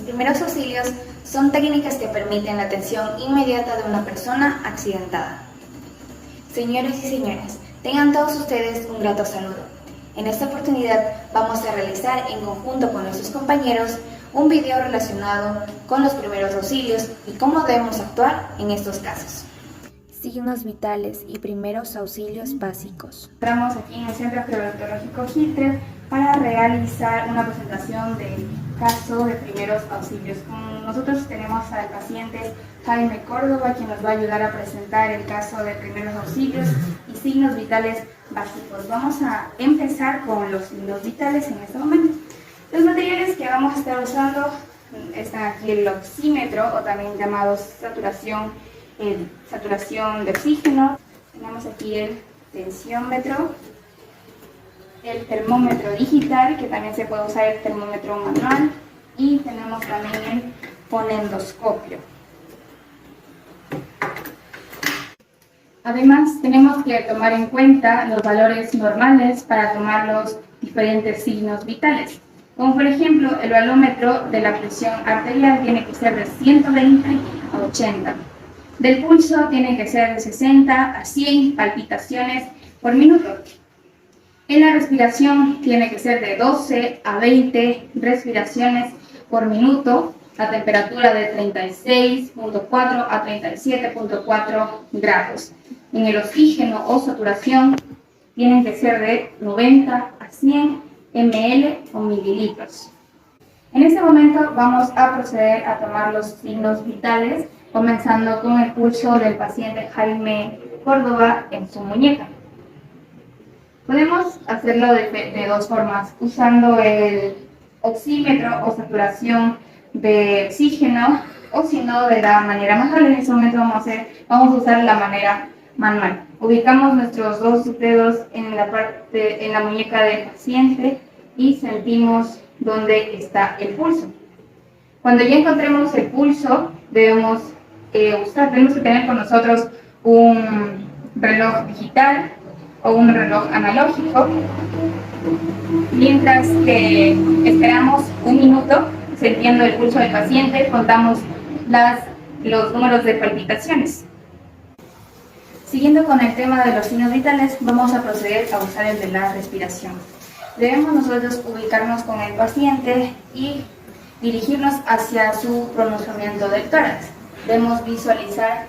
Los primeros auxilios son técnicas que permiten la atención inmediata de una persona accidentada. Señores y señoras, tengan todos ustedes un grato saludo. En esta oportunidad vamos a realizar en conjunto con nuestros compañeros un video relacionado con los primeros auxilios y cómo debemos actuar en estos casos. Signos vitales y primeros auxilios básicos. Entramos aquí en el Centro Gerontológico Hilter para realizar una presentación del caso de primeros auxilios. Con nosotros tenemos al paciente Jaime Córdoba, quien nos va a ayudar a presentar el caso de primeros auxilios y signos vitales básicos. Vamos a empezar con los signos vitales en este momento. Los materiales que vamos a estar usando están aquí el oxímetro, o también llamado saturación de oxígeno. Tenemos aquí el tensiómetro, el termómetro digital, que también se puede usar el termómetro manual, y tenemos también el fonendoscopio. Además, tenemos que tomar en cuenta los valores normales para tomar los diferentes signos vitales. Como por ejemplo, el valómetro de la presión arterial tiene que ser de 120 a 80. Del pulso tiene que ser de 60 a 100 palpitaciones por minuto. En la respiración tiene que ser de 12 a 20 respiraciones por minuto. La temperatura de 36.4 a 37.4 grados. En el oxígeno o saturación tienen que ser de 90 a 100 ml o mililitros. En este momento vamos a proceder a tomar los signos vitales, comenzando con el pulso del paciente Jaime Córdoba en su muñeca. Podemos hacerlo de dos formas, usando el oxímetro o saturación de oxígeno, o si no, de la manera manual. En este momento vamos a usar la manera manual. Ubicamos nuestros dos dedos en la muñeca del paciente y sentimos dónde está el pulso. Cuando ya encontremos el pulso, tenemos que tener con nosotros un reloj digital o un reloj analógico. Mientras que esperamos un minuto, sintiendo el pulso del paciente, contamos los números de palpitaciones. Siguiendo con el tema de los signos vitales, vamos a proceder a usar el de la respiración. Debemos nosotros ubicarnos con el paciente y dirigirnos hacia su pronunciamiento del tórax. Debemos visualizar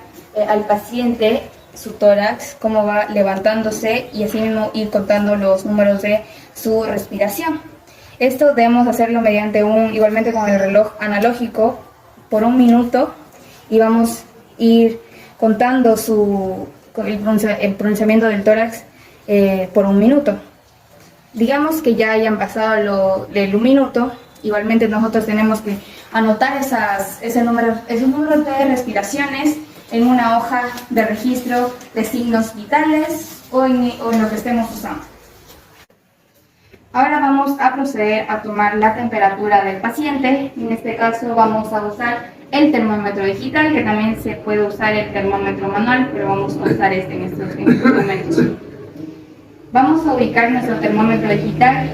al paciente, su tórax, cómo va levantándose, y así mismo ir contando los números de su respiración. Esto debemos hacerlo igualmente con el reloj analógico, por un minuto, y vamos a ir contando el pronunciamiento del tórax por un minuto. Digamos que ya hayan pasado un minuto, igualmente nosotros tenemos que anotar esos números de respiraciones en una hoja de registro de signos vitales o en lo que estemos usando. Ahora vamos a proceder a tomar la temperatura del paciente. En este caso vamos a usar el termómetro digital, que también se puede usar el termómetro manual, pero vamos a usar en estos momentos. Vamos a ubicar nuestro termómetro digital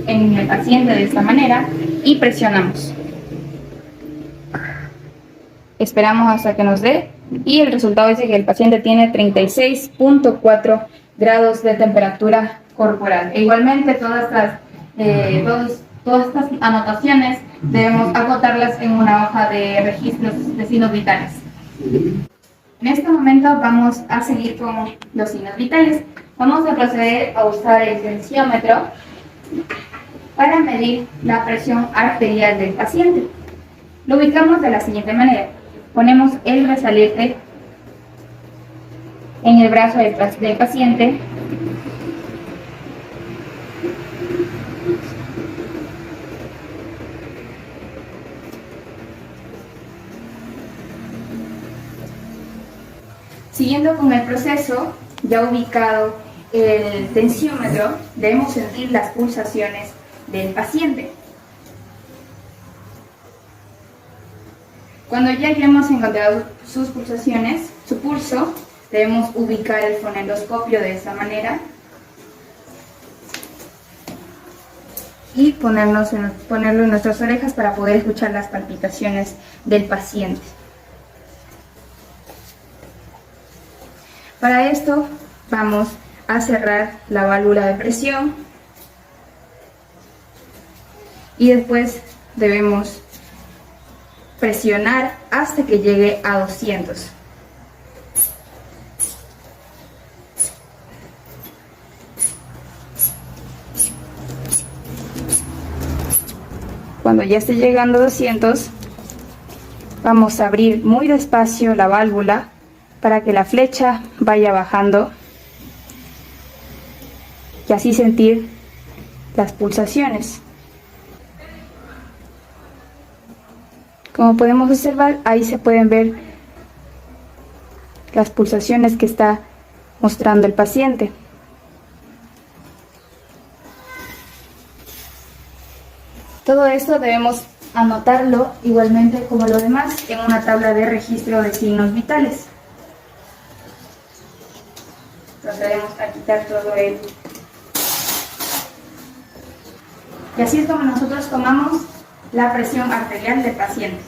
en el paciente de esta manera y presionamos. Esperamos hasta que nos dé, y el resultado dice que el paciente tiene 36.4 grados de temperatura corporal. E igualmente todas estas anotaciones debemos acotarlas en una hoja de registros de signos vitales. En este momento vamos a seguir con los signos vitales. Vamos a proceder a usar el tensiómetro para medir la presión arterial del paciente. Lo ubicamos de la siguiente manera. Ponemos el brazalete en el brazo del paciente. Siguiendo con el proceso, ya ubicado el tensiómetro, debemos sentir las pulsaciones del paciente. Cuando ya hayamos encontrado sus pulsaciones, su pulso, debemos ubicar el fonendoscopio de esta manera. y ponerlo en nuestras orejas para poder escuchar las palpitaciones del paciente. Para esto vamos a cerrar la válvula de presión y después debemos presionar hasta que llegue a 200. Cuando ya esté llegando a 200, vamos a abrir muy despacio la válvula para que la flecha vaya bajando y así sentir las pulsaciones. Como podemos observar, ahí se pueden ver las pulsaciones que está mostrando el paciente. Todo esto debemos anotarlo igualmente como lo demás en una tabla de registro de signos vitales. Procedemos a quitar todo el... Y así es como nosotros tomamos la presión arterial del paciente.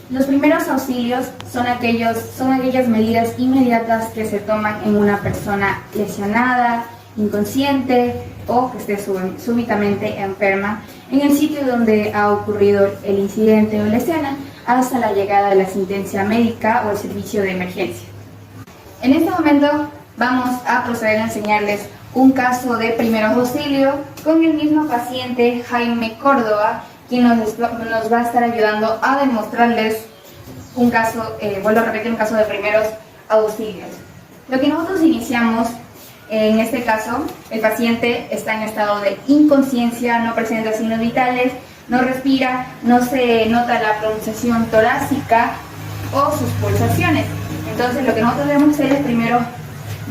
Los primeros auxilios son aquellas medidas inmediatas que se toman en una persona lesionada, inconsciente o que esté súbitamente enferma en el sitio donde ha ocurrido el incidente o la escena hasta la llegada de la asistencia médica o el servicio de emergencia. En este momento vamos a proceder a enseñarles un caso de primeros auxilios con el mismo paciente Jaime Córdoba, quien nos va a estar ayudando a demostrarles un caso, vuelvo a repetir, un caso de primeros auxilios. Lo que nosotros iniciamos, en este caso, el paciente está en estado de inconsciencia, no presenta signos vitales, no respira, no se nota la pronunciación torácica o sus pulsaciones. Entonces, lo que nosotros debemos hacer es primero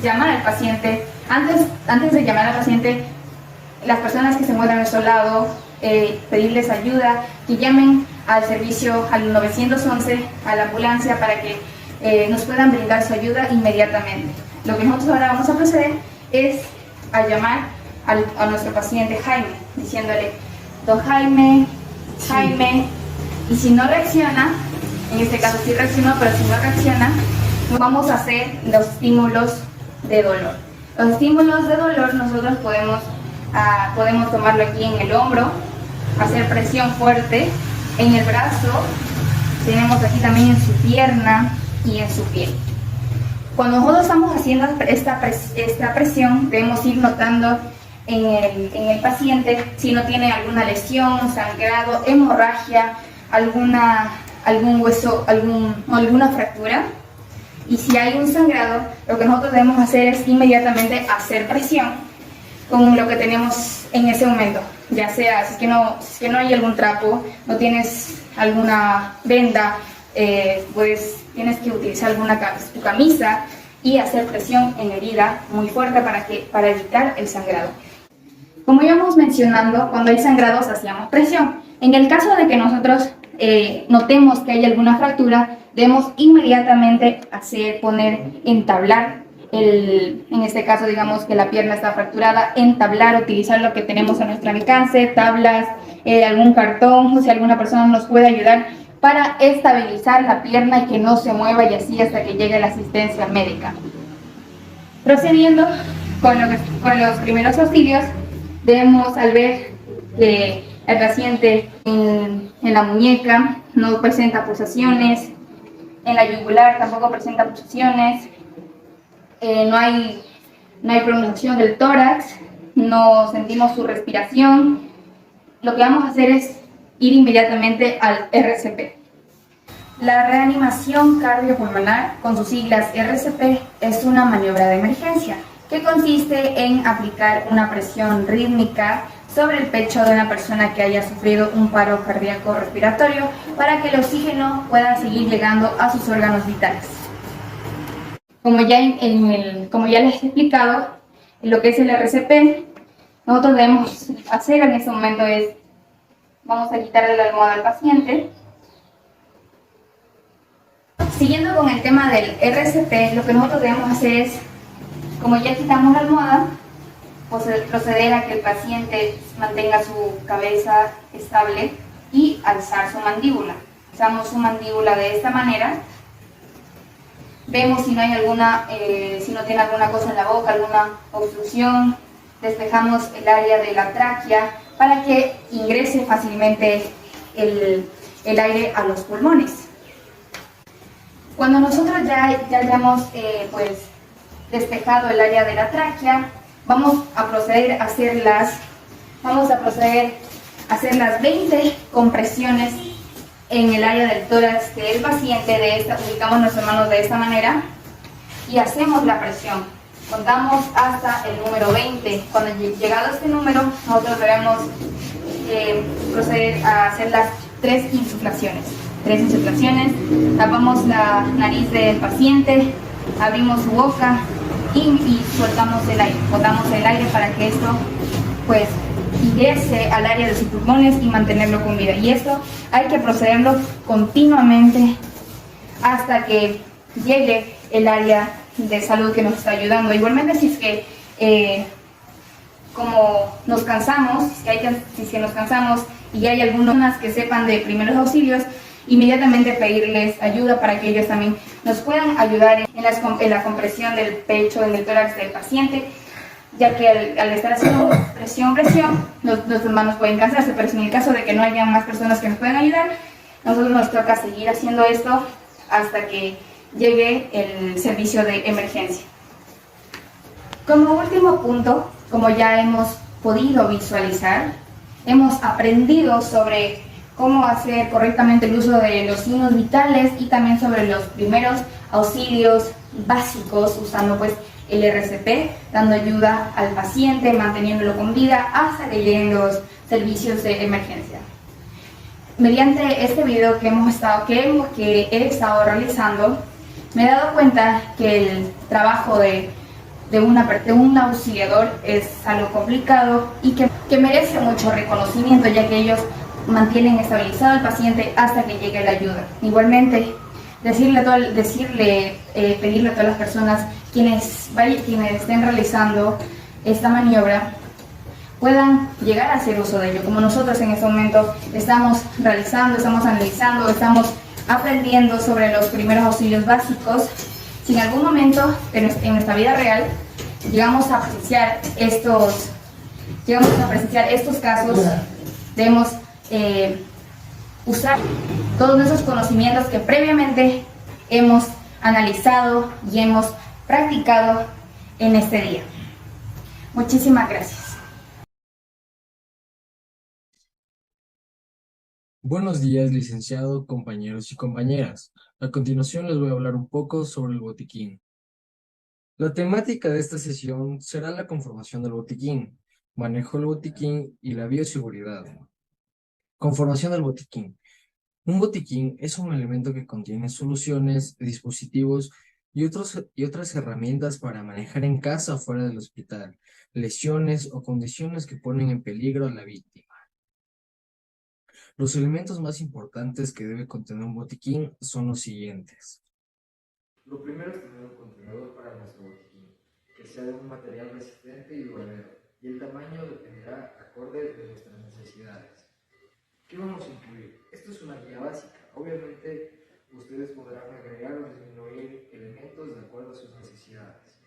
llamar al paciente. Antes de llamar al paciente, las personas que se encuentran a nuestro lado, pedirles ayuda, que llamen al servicio al 911, a la ambulancia, para que nos puedan brindar su ayuda inmediatamente. Lo que nosotros ahora vamos a proceder es a llamar a nuestro paciente Jaime, diciéndole: don Jaime, Jaime, y si no reacciona, en este caso sí reaccionó, pero si no reacciona, vamos a hacer los estímulos de dolor. Los estímulos de dolor nosotros podemos tomarlo aquí en el hombro, hacer presión fuerte en el brazo, tenemos aquí también en su pierna y en su piel. Cuando nosotros estamos haciendo esta presión, debemos ir notando en el paciente si no tiene alguna lesión, sangrado, hemorragia, algún hueso, alguna fractura. Y si hay un sangrado, lo que nosotros debemos hacer es inmediatamente hacer presión con lo que tenemos en ese momento. Ya sea, si es que no hay algún trapo, no tienes alguna venda, pues tienes que utilizar tu camisa y hacer presión en la herida muy fuerte para evitar el sangrado. Como íbamos mencionando, cuando hay sangrados hacíamos presión. En el caso de que nosotros notemos que hay alguna fractura, debemos inmediatamente entablar, en este caso digamos que la pierna está fracturada, entablar, utilizar lo que tenemos a nuestro alcance, tablas, algún cartón, o si alguna persona nos puede ayudar para estabilizar la pierna y que no se mueva, y así hasta que llegue la asistencia médica. Procediendo con los primeros auxilios, debemos, al ver que el paciente en la muñeca no presenta pulsaciones, en la yugular tampoco presenta pulsaciones, no hay pronunciación del tórax, no sentimos su respiración, lo que vamos a hacer es ir inmediatamente al RCP. La reanimación cardiopulmonar, con sus siglas RCP, es una maniobra de emergencia que consiste en aplicar una presión rítmica sobre el pecho de una persona que haya sufrido un paro cardíaco respiratorio para que el oxígeno pueda seguir llegando a sus órganos vitales. Como ya les he explicado, lo que es el RCP, nosotros debemos hacer en este momento es, vamos a quitarle la almohada al paciente. Siguiendo con el tema del RCP, lo que nosotros debemos hacer es, como ya quitamos la almohada, proceder a que el paciente mantenga su cabeza estable y alzar su mandíbula. Alzamos su mandíbula de esta manera. Vemos si no hay si no tiene alguna cosa en la boca, alguna obstrucción. Despejamos el área de la tráquea para que ingrese fácilmente el aire a los pulmones. Cuando nosotros ya hayamos despejado el área de la tráquea, vamos a proceder a hacer las 20 compresiones en el área del tórax del paciente. Ubicamos nuestras manos de esta manera y hacemos la presión. Contamos hasta el número 20. Cuando llegado a este número, nosotros debemos proceder a hacer las 3 insuflaciones. Tapamos la nariz del paciente, abrimos su boca y soltamos el aire. Botamos el aire para que esto ingrese al área de sus pulmones y mantenerlo con vida. Y esto hay que procederlo continuamente hasta que llegue el área de salud que nos está ayudando. Igualmente, si es que como nos cansamos, si es que nos cansamos y hay algunas que sepan de primeros auxilios, inmediatamente pedirles ayuda para que ellos también nos puedan ayudar en la compresión del pecho, en el tórax del paciente, ya que al estar haciendo presión, nuestras manos pueden cansarse, pero si en el caso de que no haya más personas que nos puedan ayudar, nosotros nos toca seguir haciendo esto hasta que llegue el servicio de emergencia. Como último punto, como ya hemos podido visualizar, hemos aprendido sobre cómo hacer correctamente el uso de los signos vitales y también sobre los primeros auxilios básicos usando el RCP, dando ayuda al paciente, manteniéndolo con vida hasta que lleguen los servicios de emergencia. Mediante este video que he estado realizando, me he dado cuenta que el trabajo de un auxiliador es algo complicado y que merece mucho reconocimiento, ya que ellos mantienen estabilizado al paciente hasta que llegue la ayuda. Igualmente, pedirle a todas las personas quienes estén realizando esta maniobra puedan llegar a hacer uso de ello, como nosotros en este momento estamos realizando, estamos analizando, estamos aprendiendo sobre los primeros auxilios básicos. Si en algún momento en nuestra vida real llegamos a presenciar estos casos, debemos usar todos esos conocimientos que previamente hemos analizado y hemos practicado en este día. Muchísimas gracias. Buenos días, licenciado, compañeros y compañeras. A continuación les voy a hablar un poco sobre el botiquín. La temática de esta sesión será la conformación del botiquín, manejo del botiquín y la bioseguridad. Conformación del botiquín. Un botiquín es un elemento que contiene soluciones, dispositivos y otras herramientas para manejar en casa o fuera del hospital, lesiones o condiciones que ponen en peligro a la víctima. Los elementos más importantes que debe contener un botiquín son los siguientes. Lo primero es tener un contenedor para nuestro botiquín, que sea de un material resistente y duradero, y el tamaño dependerá acorde de nuestras necesidades. ¿Qué vamos a incluir? Esto es una guía básica. Obviamente, ustedes podrán agregar o disminuir elementos de acuerdo a sus necesidades.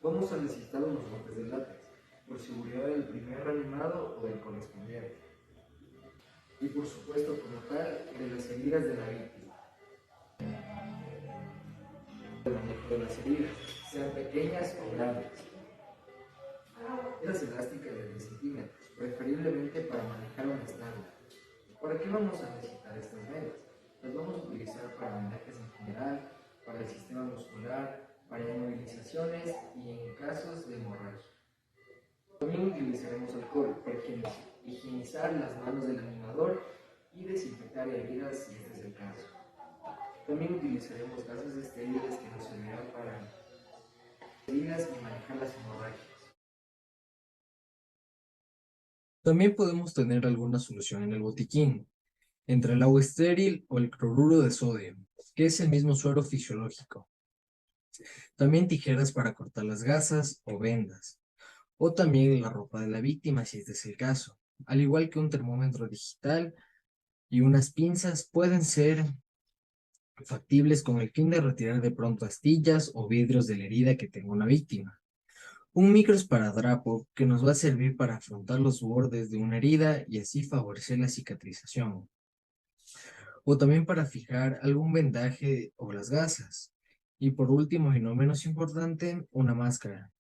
Vamos a necesitar unos guantes de látex, por seguridad del primer reanimado o del correspondiente. Y por supuesto, como tal, de las heridas de la víctima. El manejo de las heridas, sean pequeñas o grandes. Las elásticas de 10 centímetros, preferiblemente para manejar un estándar. ¿Para qué vamos a necesitar estas vendas? Las vamos a utilizar para vendajes en general, para el sistema muscular, para inmovilizaciones y en casos de hemorragia. También utilizaremos alcohol para higienizar las manos del animador y desinfectar heridas si este es el caso. También utilizaremos gases estériles que nos servirán para heridas y manejar las hemorragias. También podemos tener alguna solución en el botiquín, entre el agua estéril o el cloruro de sodio, que es el mismo suero fisiológico. También tijeras para cortar las gasas o vendas. o también la ropa de la víctima si este es el caso, al igual que un termómetro digital y unas pinzas pueden ser factibles con el fin de retirar de pronto astillas o vidrios de la herida que tenga una víctima. Un microesparadrapo que nos va a servir para afrontar los bordes de una herida y así favorecer la cicatrización. O también para fijar algún vendaje o las gasas. Y por último y no menos importante, una máscara.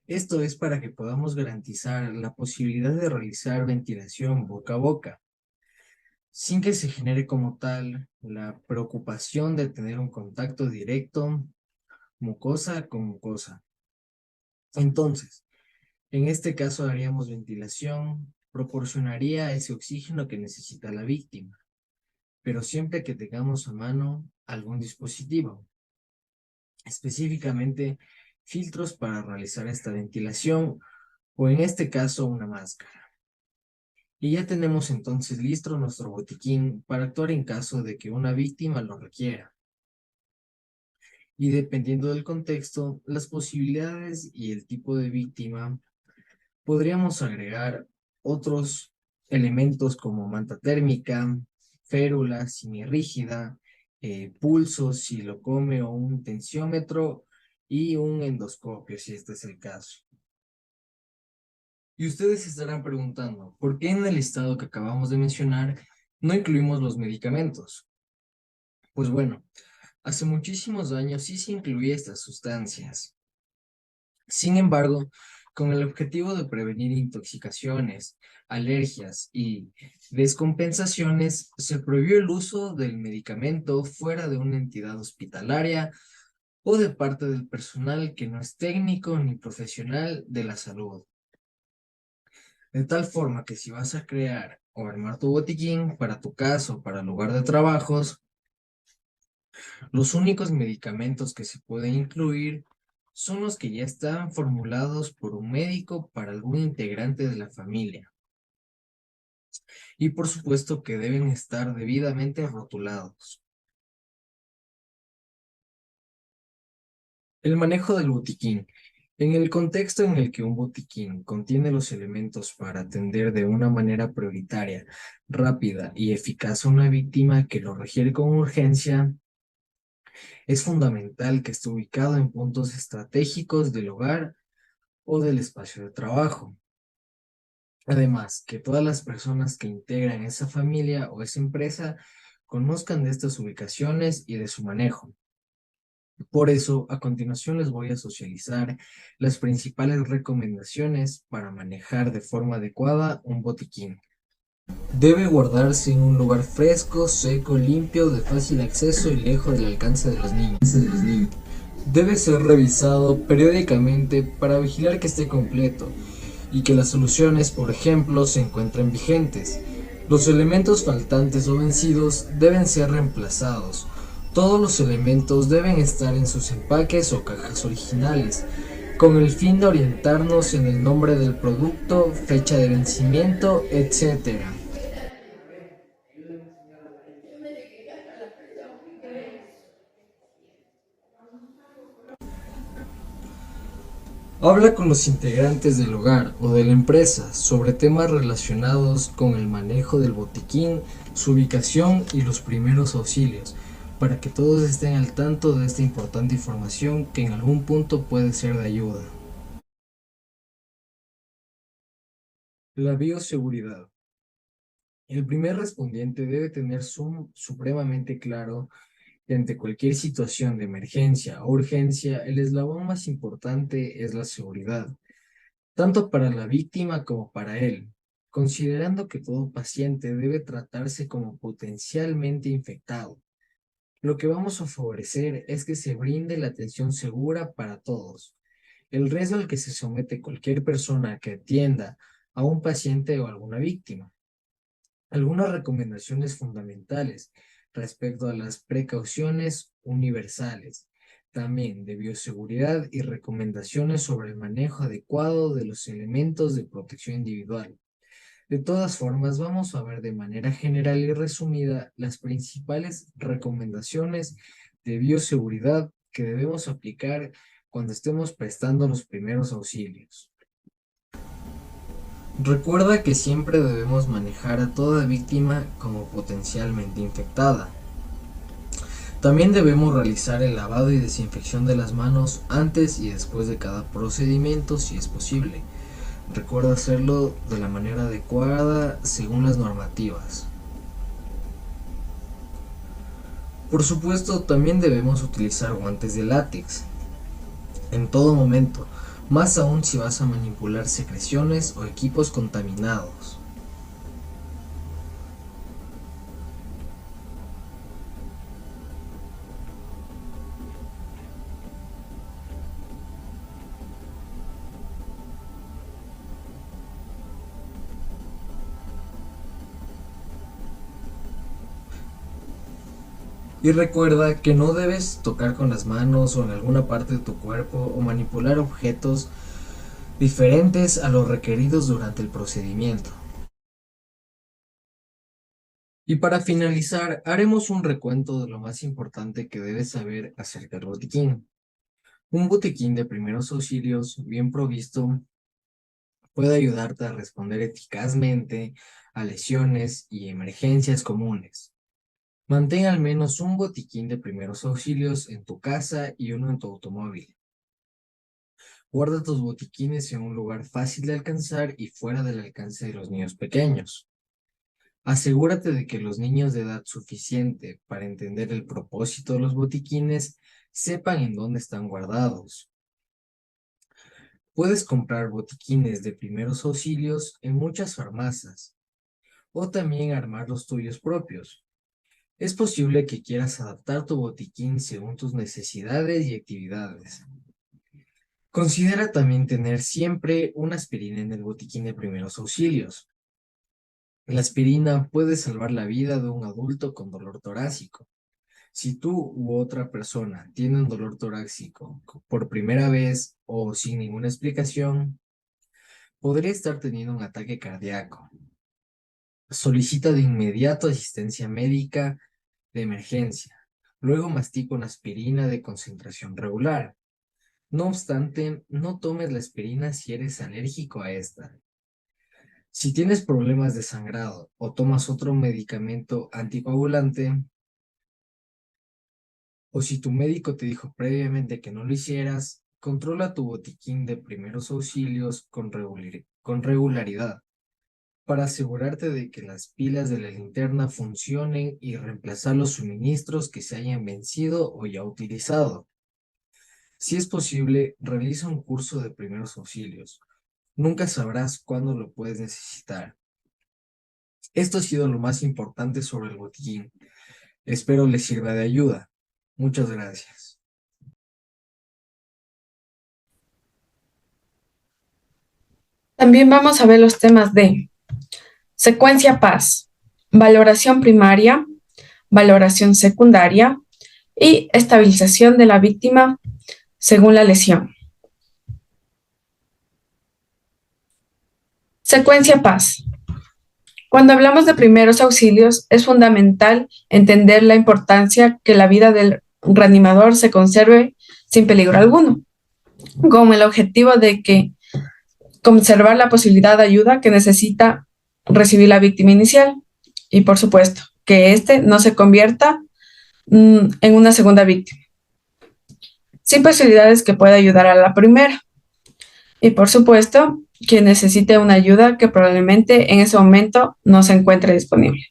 Esto es para que podamos garantizar la posibilidad de realizar ventilación boca a boca, sin que se genere como tal la preocupación de tener un contacto directo mucosa con mucosa. Entonces, en este caso haríamos ventilación, proporcionaría ese oxígeno que necesita la víctima, pero siempre que tengamos a mano algún dispositivo, específicamente filtros para realizar esta ventilación o en este caso una máscara. Y ya tenemos entonces listo nuestro botiquín para actuar en caso de que una víctima lo requiera. Y dependiendo del contexto, las posibilidades y el tipo de víctima, podríamos agregar otros elementos como manta térmica, férula semirrígida, pulso, silocome o un tensiómetro y un endoscopio, si este es el caso. Y ustedes se estarán preguntando, ¿por qué en el listado que acabamos de mencionar no incluimos los medicamentos? Pues bueno, hace muchísimos años sí se incluía estas sustancias. Sin embargo, con el objetivo de prevenir intoxicaciones, alergias y descompensaciones, se prohibió el uso del medicamento fuera de una entidad hospitalaria o de parte del personal que no es técnico ni profesional de la salud. De tal forma que si vas a crear o armar tu botiquín para tu casa o para el lugar de trabajos, los únicos medicamentos que se pueden incluir son los que ya están formulados por un médico para algún integrante de la familia. Y por supuesto que deben estar debidamente rotulados. El manejo del botiquín. En el contexto en el que un botiquín contiene los elementos para atender de una manera prioritaria, rápida y eficaz a una víctima que lo requiere con urgencia, es fundamental que esté ubicado en puntos estratégicos del hogar o del espacio de trabajo. Además, que todas las personas que integran esa familia o esa empresa conozcan de estas ubicaciones y de su manejo. Por eso, a continuación les voy a socializar las principales recomendaciones para manejar de forma adecuada un botiquín. Debe guardarse en un lugar fresco, seco, limpio, de fácil acceso y lejos del alcance de los niños. Debe ser revisado periódicamente para vigilar que esté completo y que las soluciones, por ejemplo, se encuentren vigentes. Los elementos faltantes o vencidos deben ser reemplazados. Todos los elementos deben estar en sus empaques o cajas originales, con el fin de orientarnos en el nombre del producto, fecha de vencimiento, etc. Habla con los integrantes del hogar o de la empresa sobre temas relacionados con el manejo del botiquín, su ubicación y los primeros auxilios, para que todos estén al tanto de esta importante información que en algún punto puede ser de ayuda. La bioseguridad. El primer respondiente debe tener supremamente claro que ante cualquier situación de emergencia o urgencia, el eslabón más importante es la seguridad, tanto para la víctima como para él, considerando que todo paciente debe tratarse como potencialmente infectado. Lo que vamos a favorecer es que se brinde la atención segura para todos. El riesgo al que se somete cualquier persona que atienda a un paciente o alguna víctima. Algunas recomendaciones fundamentales respecto a las precauciones universales, también de bioseguridad y recomendaciones sobre el manejo adecuado de los elementos de protección individual. De todas formas, vamos a ver de manera general y resumida las principales recomendaciones de bioseguridad que debemos aplicar cuando estemos prestando los primeros auxilios. Recuerda que siempre debemos manejar a toda víctima como potencialmente infectada. También debemos realizar el lavado y desinfección de las manos antes y después de cada procedimiento si es posible. Recuerda hacerlo de la manera adecuada según las normativas. Por supuesto, también debemos utilizar guantes de látex en todo momento, más aún si vas a manipular secreciones o equipos contaminados. Y recuerda que no debes tocar con las manos o en alguna parte de tu cuerpo o manipular objetos diferentes a los requeridos durante el procedimiento. Y para finalizar, haremos un recuento de lo más importante que debes saber acerca del botiquín. Un botiquín de primeros auxilios bien provisto puede ayudarte a responder eficazmente a lesiones y emergencias comunes. Mantén al menos un botiquín de primeros auxilios en tu casa y uno en tu automóvil. Guarda tus botiquines en un lugar fácil de alcanzar y fuera del alcance de los niños pequeños. Asegúrate de que los niños de edad suficiente para entender el propósito de los botiquines sepan en dónde están guardados. Puedes comprar botiquines de primeros auxilios en muchas farmacias o también armar los tuyos propios. Es posible que quieras adaptar tu botiquín según tus necesidades y actividades. Considera también tener siempre una aspirina en el botiquín de primeros auxilios. La aspirina puede salvar la vida de un adulto con dolor torácico. Si tú u otra persona tiene un dolor torácico por primera vez o sin ninguna explicación, podría estar teniendo un ataque cardíaco. Solicita de inmediato asistencia médica de emergencia. Luego mastica una aspirina de concentración regular. No obstante, no tomes la aspirina si eres alérgico a esta. Si tienes problemas de sangrado o tomas otro medicamento anticoagulante, o si tu médico te dijo previamente que no lo hicieras, controla tu botiquín de primeros auxilios con regularidad, para asegurarte de que las pilas de la linterna funcionen y reemplazar los suministros que se hayan vencido o ya utilizado. Si es posible, realiza un curso de primeros auxilios. Nunca sabrás cuándo lo puedes necesitar. Esto ha sido lo más importante sobre el botiquín. Espero les sirva de ayuda. Muchas gracias. También vamos a ver los temas de secuencia PAS, valoración primaria, valoración secundaria y estabilización de la víctima según la lesión. Secuencia PAS. Cuando hablamos de primeros auxilios, es fundamental entender la importancia que la vida del reanimador se conserve sin peligro alguno, con el objetivo de que conservar la posibilidad de ayuda que necesita recibir la víctima inicial y, por supuesto, que éste no se convierta en una segunda víctima, sin posibilidades que pueda ayudar a la primera. Y, por supuesto, que necesite una ayuda que probablemente en ese momento no se encuentre disponible.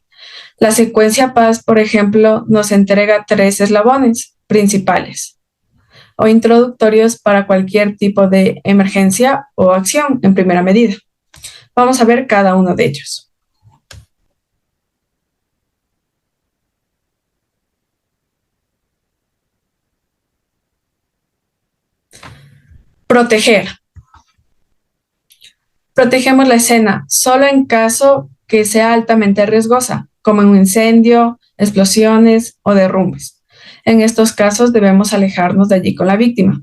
La secuencia PAS, por ejemplo, nos entrega 3 eslabones principales o introductorios para cualquier tipo de emergencia o acción en primera medida. Vamos a ver cada uno de ellos. Proteger. Protegemos la escena solo en caso que sea altamente riesgosa, como en un incendio, explosiones o derrumbes. En estos casos debemos alejarnos de allí con la víctima.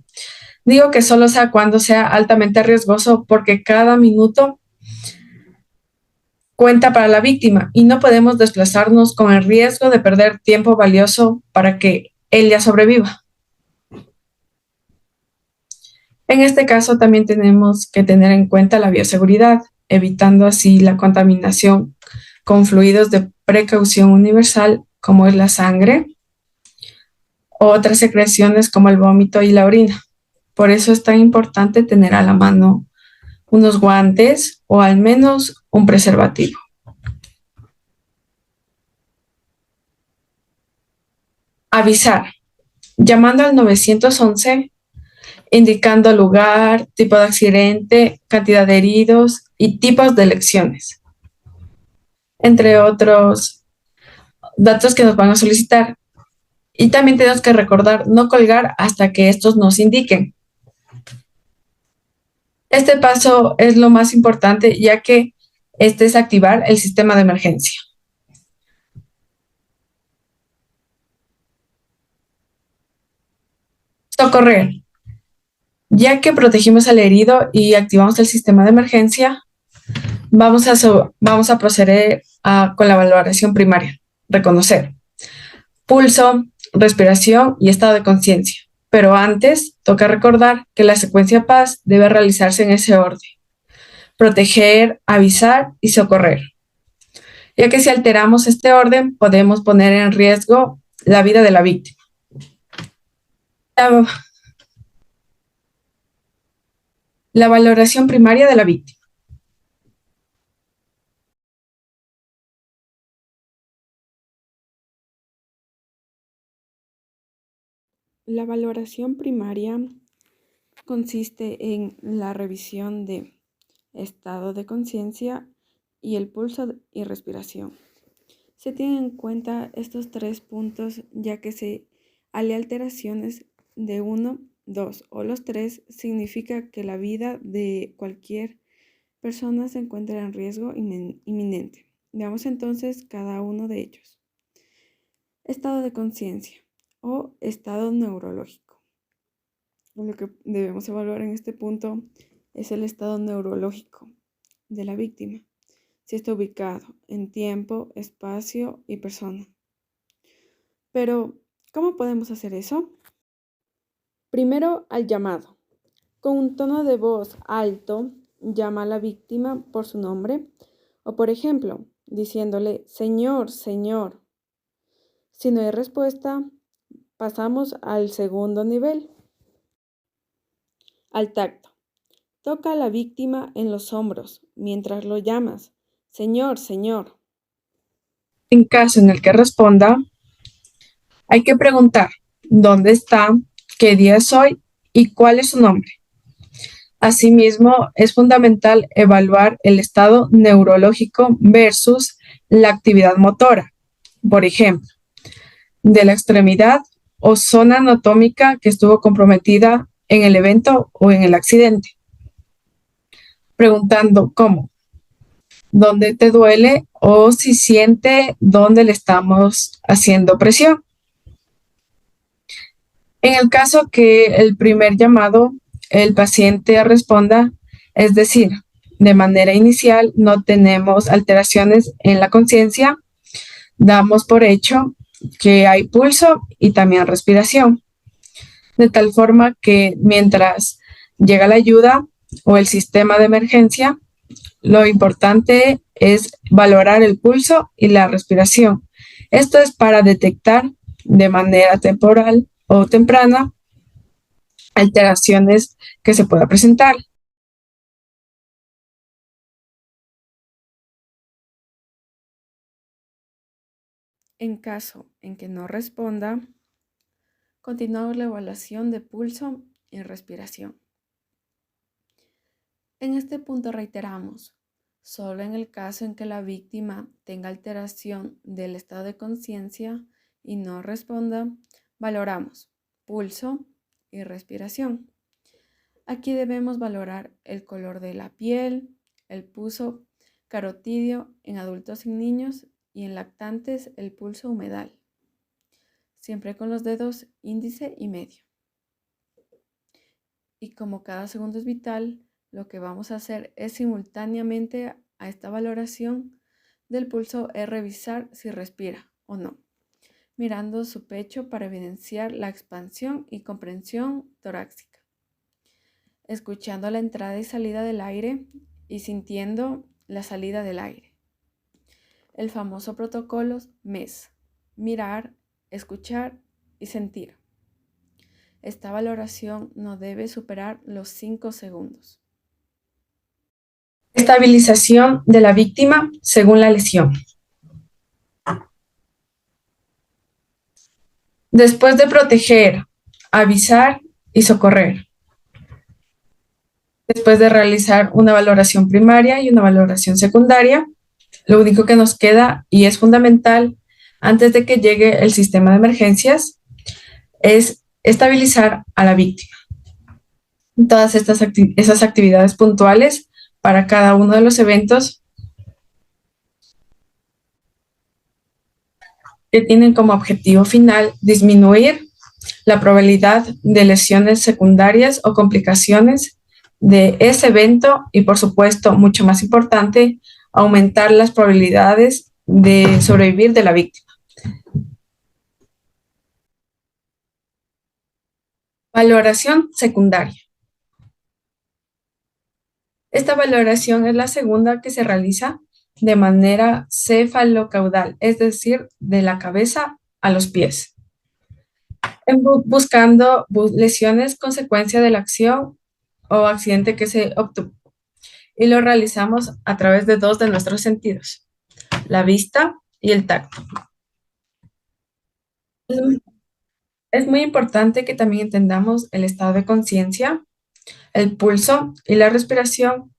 Digo que solo sea cuando sea altamente riesgoso porque cada minuto cuenta para la víctima y no podemos desplazarnos con el riesgo de perder tiempo valioso para que ella sobreviva. En este caso también tenemos que tener en cuenta la bioseguridad, evitando así la contaminación con fluidos de precaución universal como es la sangre o otras secreciones como el vómito y la orina. Por eso es tan importante tener a la mano unos guantes o al menos un preservativo. Avisar, llamando al 911, indicando lugar, tipo de accidente, cantidad de heridos y tipos de lesiones, entre otros datos que nos van a solicitar. Y también tenemos que recordar no colgar hasta que estos nos indiquen. Este paso es lo más importante, ya que este es activar el sistema de emergencia. Socorrer. Ya que protegimos al herido y activamos el sistema de emergencia, vamos a proceder con la valoración primaria. Reconocer pulso, respiración y estado de conciencia. Pero antes, toca recordar que la secuencia PAS debe realizarse en ese orden: proteger, avisar y socorrer, ya que si alteramos este orden podemos poner en riesgo la vida de la víctima. La valoración primaria de la víctima. La valoración primaria consiste en la revisión de estado de conciencia y el pulso y respiración. Se tienen en cuenta estos 3 puntos, ya que si hay alteraciones de 1, 2 o los 3, significa que la vida de cualquier persona se encuentra en riesgo inminente. Veamos entonces cada uno de ellos. Estado de conciencia o estado neurológico. Lo que debemos evaluar en este punto es el estado neurológico de la víctima, si está ubicado en tiempo, espacio y persona. Pero, ¿cómo podemos hacer eso? Primero, al llamado. Con un tono de voz alto, llama a la víctima por su nombre o, por ejemplo, diciéndole señor, señor. Si no hay respuesta, pasamos al segundo nivel. Al tacto. Toca a la víctima en los hombros mientras lo llamas. Señor, señor. En caso en el que responda, hay que preguntar dónde está, qué día es hoy y cuál es su nombre. Asimismo, es fundamental evaluar el estado neurológico versus la actividad motora. Por ejemplo, de la extremidad o zona anatómica que estuvo comprometida en el evento o en el accidente. Preguntando cómo, dónde te duele o si siente dónde le estamos haciendo presión. En el caso que el primer llamado, el paciente responda, es decir, de manera inicial no tenemos alteraciones en la conciencia, damos por hecho que hay pulso y también respiración, de tal forma que mientras llega la ayuda o el sistema de emergencia, lo importante es valorar el pulso y la respiración. Esto es para detectar de manera temporal o temprana alteraciones que se pueda presentar. En caso en que no responda, continuamos la evaluación de pulso y respiración. En este punto reiteramos, solo en el caso en que la víctima tenga alteración del estado de conciencia y no responda, valoramos pulso y respiración. Aquí debemos valorar el color de la piel, el pulso carotídeo en adultos y niños y en lactantes el pulso humedal, siempre con los dedos índice y medio. Y como cada segundo es vital, lo que vamos a hacer es simultáneamente a esta valoración del pulso es revisar si respira o no, mirando su pecho para evidenciar la expansión y comprensión torácica. escuchando la entrada y salida del aire y sintiendo la salida del aire. El famoso protocolo MES: mirar, escuchar y sentir. Esta valoración no debe superar los 5 segundos. Estabilización de la víctima según la lesión. Después de proteger, avisar y socorrer. Después de realizar una valoración primaria y una valoración secundaria, lo único que nos queda, y es fundamental antes de que llegue el sistema de emergencias, es estabilizar a la víctima. Todas esas actividades puntuales para cada uno de los eventos que tienen como objetivo final disminuir la probabilidad de lesiones secundarias o complicaciones de ese evento y, por supuesto, mucho más importante, aumentar las probabilidades de sobrevivir de la víctima. Valoración secundaria. Esta valoración es la segunda que se realiza de manera cefalocaudal, es decir, de la cabeza a los pies, buscando lesiones consecuencia de la acción o accidente que se obtuvo. Y lo realizamos a través de 2 de nuestros sentidos, la vista y el tacto. Es muy importante que también entendamos el estado de conciencia, el pulso y la respiración.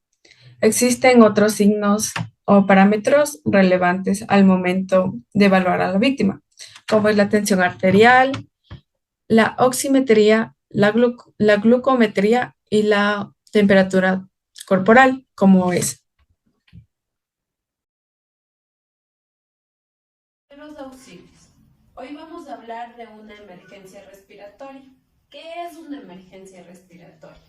Existen otros signos o parámetros relevantes al momento de evaluar a la víctima, como es la tensión arterial, la oximetría, la glucometría y la temperatura corporal, como es. Primeros auxilios. Hoy vamos a hablar de una emergencia respiratoria. ¿Qué es una emergencia respiratoria?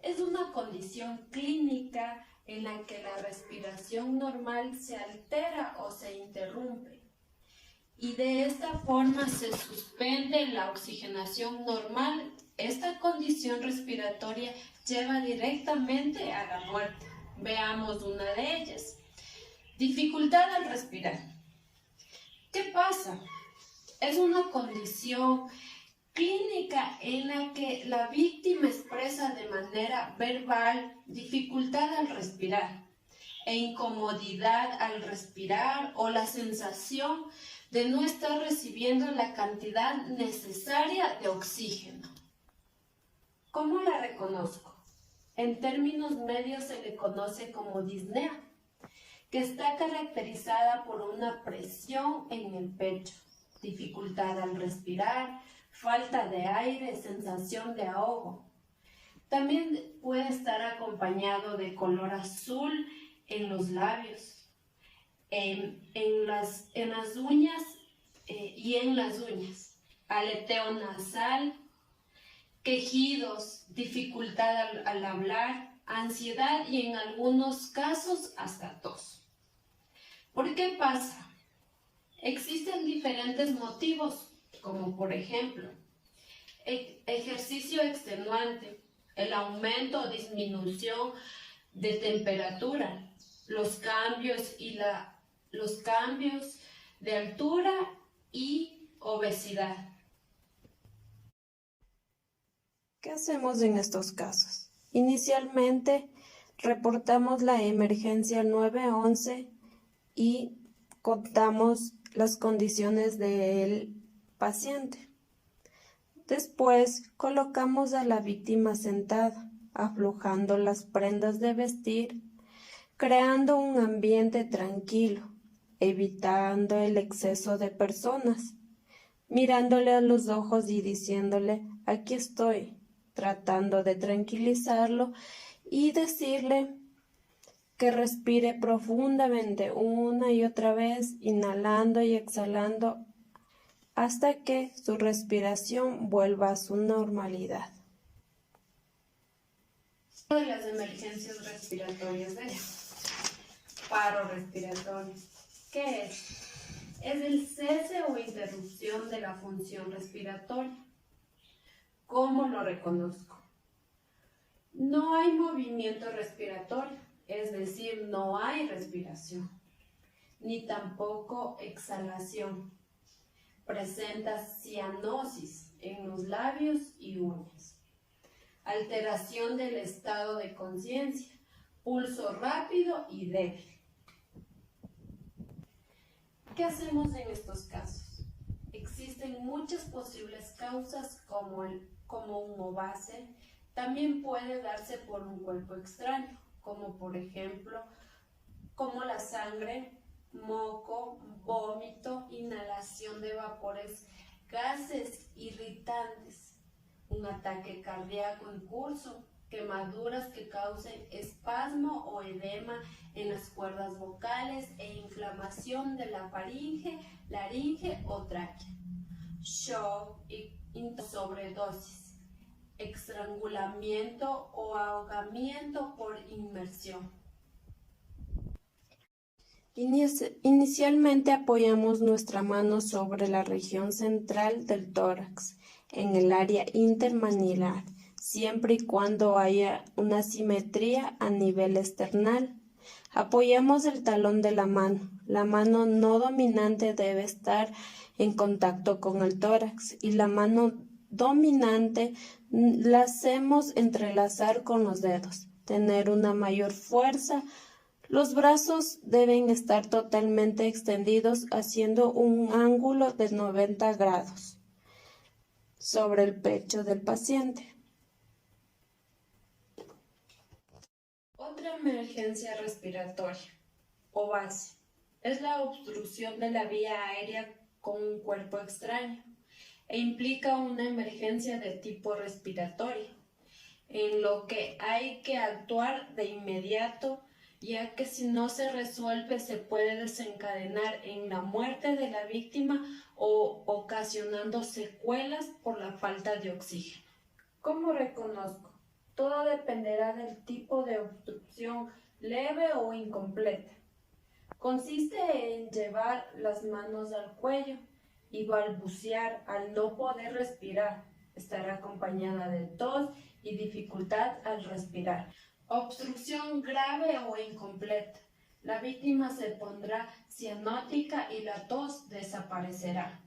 Es una condición clínica en la que la respiración normal se altera o se interrumpe, y de esta forma se suspende la oxigenación normal. Esta condición respiratoria lleva directamente a la muerte. Veamos una de ellas. Dificultad al respirar. ¿Qué pasa? Es una condición clínica en la que la víctima expresa de manera verbal dificultad al respirar e incomodidad al respirar, o la sensación de no estar recibiendo la cantidad necesaria de oxígeno. ¿Cómo la reconozco? En términos medios se le conoce como disnea, que está caracterizada por una presión en el pecho, dificultad al respirar, falta de aire, sensación de ahogo. También puede estar acompañado de color azul en los labios, en las uñas y en las uñas, aleteo nasal, quejidos, dificultad al hablar, ansiedad y en algunos casos hasta tos. ¿Por qué pasa? Existen diferentes motivos, como por ejemplo, ejercicio extenuante, el aumento o disminución de temperatura, los cambios de altura y obesidad. ¿Qué hacemos en estos casos? Inicialmente reportamos la emergencia 911 y contamos las condiciones del paciente. Después colocamos a la víctima sentada, aflojando las prendas de vestir, creando un ambiente tranquilo, evitando el exceso de personas, mirándole a los ojos y diciéndole: aquí estoy, tratando de tranquilizarlo y decirle que respire profundamente una y otra vez, inhalando y exhalando hasta que su respiración vuelva a su normalidad. Una de las emergencias respiratorias de paro respiratorio. ¿Qué es? Es el cese o interrupción de la función respiratoria. ¿Cómo lo reconozco? No hay movimiento respiratorio, es decir, no hay respiración, ni tampoco exhalación. Presenta cianosis en los labios y uñas. Alteración del estado de conciencia, pulso rápido y débil. ¿Qué hacemos en estos casos? Existen muchas posibles causas como un ovase. También puede darse por un cuerpo extraño, como por ejemplo, como la sangre, moco, vómito, inhalación de vapores, gases irritantes, un ataque cardíaco en curso, quemaduras que causen espasmo o edema en las cuerdas vocales e inflamación de la faringe, laringe o tráquea, shock y sobredosis, estrangulamiento o ahogamiento por inmersión. Inicialmente apoyamos nuestra mano sobre la región central del tórax, en el área intermaxilar, siempre y cuando haya una simetría a nivel esternal. Apoyamos el talón de la mano. La mano no dominante debe estar en contacto con el tórax y la mano dominante la hacemos entrelazar con los dedos, tener una mayor fuerza. Los brazos deben estar totalmente extendidos haciendo un ángulo de 90 grados sobre el pecho del paciente. Otra emergencia respiratoria o base es la obstrucción de la vía aérea con un cuerpo extraño e implica una emergencia de tipo respiratorio, en lo que hay que actuar de inmediato, ya que si no se resuelve se puede desencadenar en la muerte de la víctima o ocasionando secuelas por la falta de oxígeno. ¿Cómo reconozco? Todo dependerá del tipo de obstrucción, leve o incompleta. Consiste en llevar las manos al cuello y balbucear al no poder respirar. Estará acompañada de tos y dificultad al respirar. Obstrucción grave o incompleta. La víctima se pondrá cianótica y la tos desaparecerá.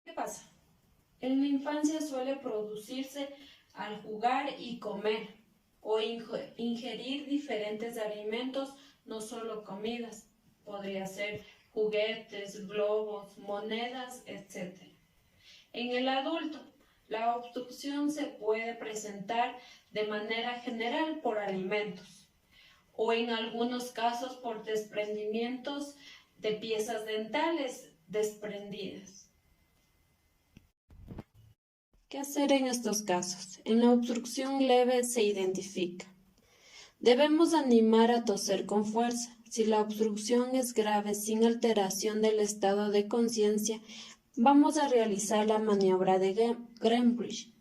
¿Qué pasa? En la infancia suele producirse al jugar y comer o ingerir diferentes alimentos, no solo comidas. Podría ser juguetes, globos, monedas, etc. En el adulto, la obstrucción se puede presentar de manera general por alimentos o en algunos casos por desprendimientos de piezas dentales desprendidas. ¿Qué hacer en estos casos? En la obstrucción leve se identifica. Debemos animar a toser con fuerza. Si la obstrucción es grave sin alteración del estado de conciencia, vamos a realizar la maniobra de Greenbridge,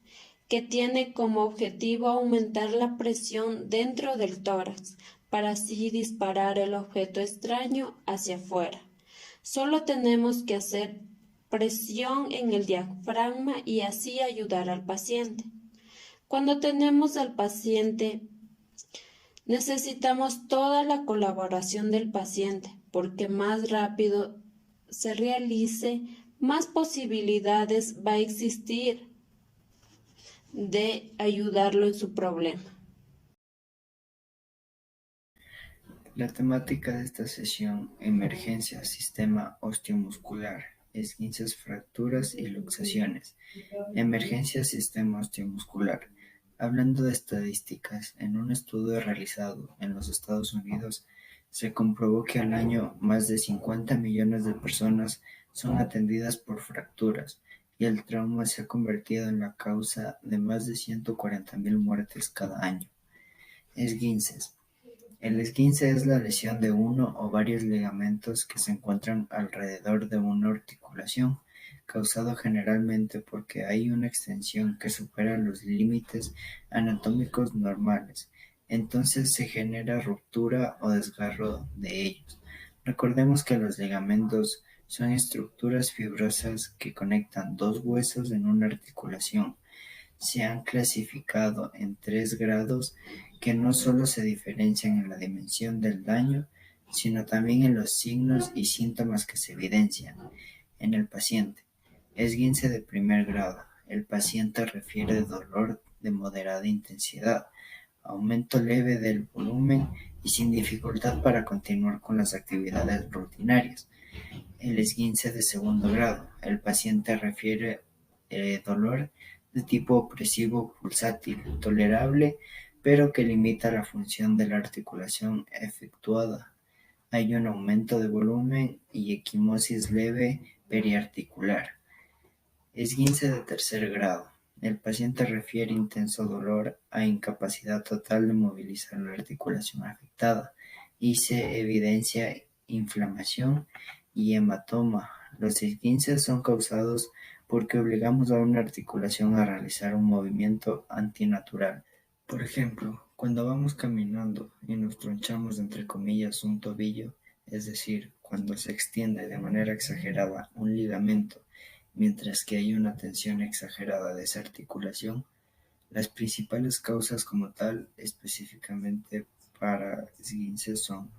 que tiene como objetivo aumentar la presión dentro del tórax para así disparar el objeto extraño hacia afuera. Solo tenemos que hacer presión en el diafragma y así ayudar al paciente. Cuando tenemos al paciente, necesitamos toda la colaboración del paciente, porque más rápido se realice, más posibilidades va a existir de ayudarlo en su problema. La temática de esta sesión: emergencia, sistema osteomuscular, esguinces, fracturas y luxaciones. Emergencia, sistema osteomuscular. Hablando de estadísticas, en un estudio realizado en los Estados Unidos, se comprobó que al año más de 50 millones de personas son atendidas por fracturas y el trauma se ha convertido en la causa de más de 140.000 muertes cada año. Esguinces. El esguince es la lesión de uno o varios ligamentos que se encuentran alrededor de una articulación, causado generalmente porque hay una extensión que supera los límites anatómicos normales. Entonces se genera ruptura o desgarro de ellos. Recordemos que los ligamentos son estructuras fibrosas que conectan dos huesos en una articulación. Se han clasificado en 3 grados que no solo se diferencian en la dimensión del daño, sino también en los signos y síntomas que se evidencian en el paciente. Esguince de primer grado. El paciente refiere dolor de moderada intensidad, aumento leve del volumen y sin dificultad para continuar con las actividades rutinarias. El esguince de segundo grado. El paciente refiere dolor de tipo opresivo pulsátil, tolerable, pero que limita la función de la articulación efectuada. Hay un aumento de volumen y equimosis leve periarticular. Esguince de tercer grado. El paciente refiere intenso dolor a incapacidad total de movilizar la articulación afectada y se evidencia inflamación y hematoma. Los esguinces son causados porque obligamos a una articulación a realizar un movimiento antinatural. Por ejemplo, cuando vamos caminando y nos tronchamos entre comillas un tobillo, es decir, cuando se extiende de manera exagerada un ligamento, mientras que hay una tensión exagerada de esa articulación, las principales causas como tal, específicamente para esguinces, son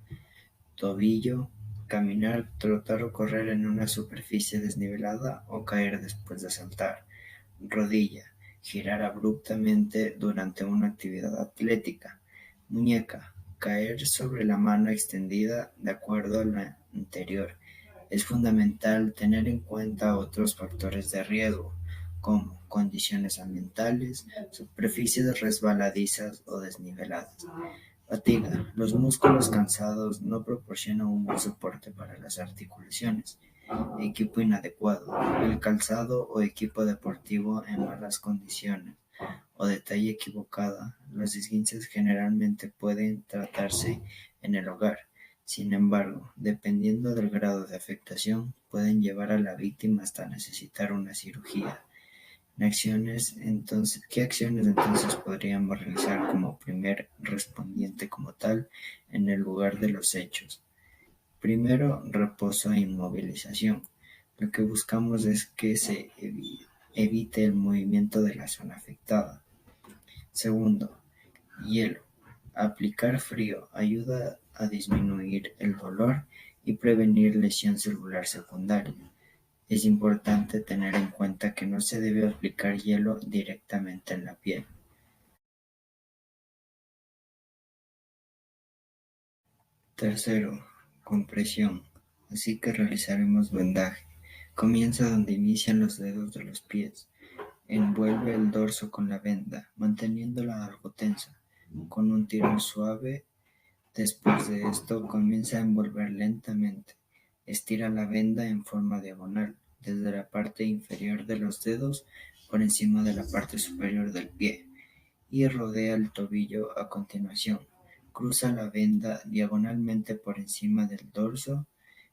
tobillo, caminar, trotar o correr en una superficie desnivelada o caer después de saltar, rodilla, girar abruptamente durante una actividad atlética, muñeca, caer sobre la mano extendida de acuerdo a la anterior. Es fundamental tener en cuenta otros factores de riesgo, como condiciones ambientales, superficies resbaladizas o desniveladas. Fatiga. Los músculos cansados no proporcionan un buen soporte para las articulaciones. Equipo inadecuado. El calzado o equipo deportivo en malas condiciones o de talla equivocada. Los esguinces generalmente pueden tratarse en el hogar. Sin embargo, dependiendo del grado de afectación, pueden llevar a la víctima hasta necesitar una cirugía. ¿Qué acciones entonces podríamos realizar como primer respondiente como tal en el lugar de los hechos? Primero, reposo e inmovilización. Lo que buscamos es que se evite el movimiento de la zona afectada. Segundo, hielo. Aplicar frío ayuda a disminuir el dolor y prevenir lesión celular secundaria. Es importante tener en cuenta que no se debe aplicar hielo directamente en la piel. Tercero, compresión. Así que realizaremos vendaje. Comienza donde inician los dedos de los pies. Envuelve el dorso con la venda, manteniéndola algo tensa, con un tirón suave. Después de esto, comienza a envolver lentamente. Estira la venda en forma diagonal, desde la parte inferior de los dedos por encima de la parte superior del pie, y rodea el tobillo a continuación. Cruza la venda diagonalmente por encima del dorso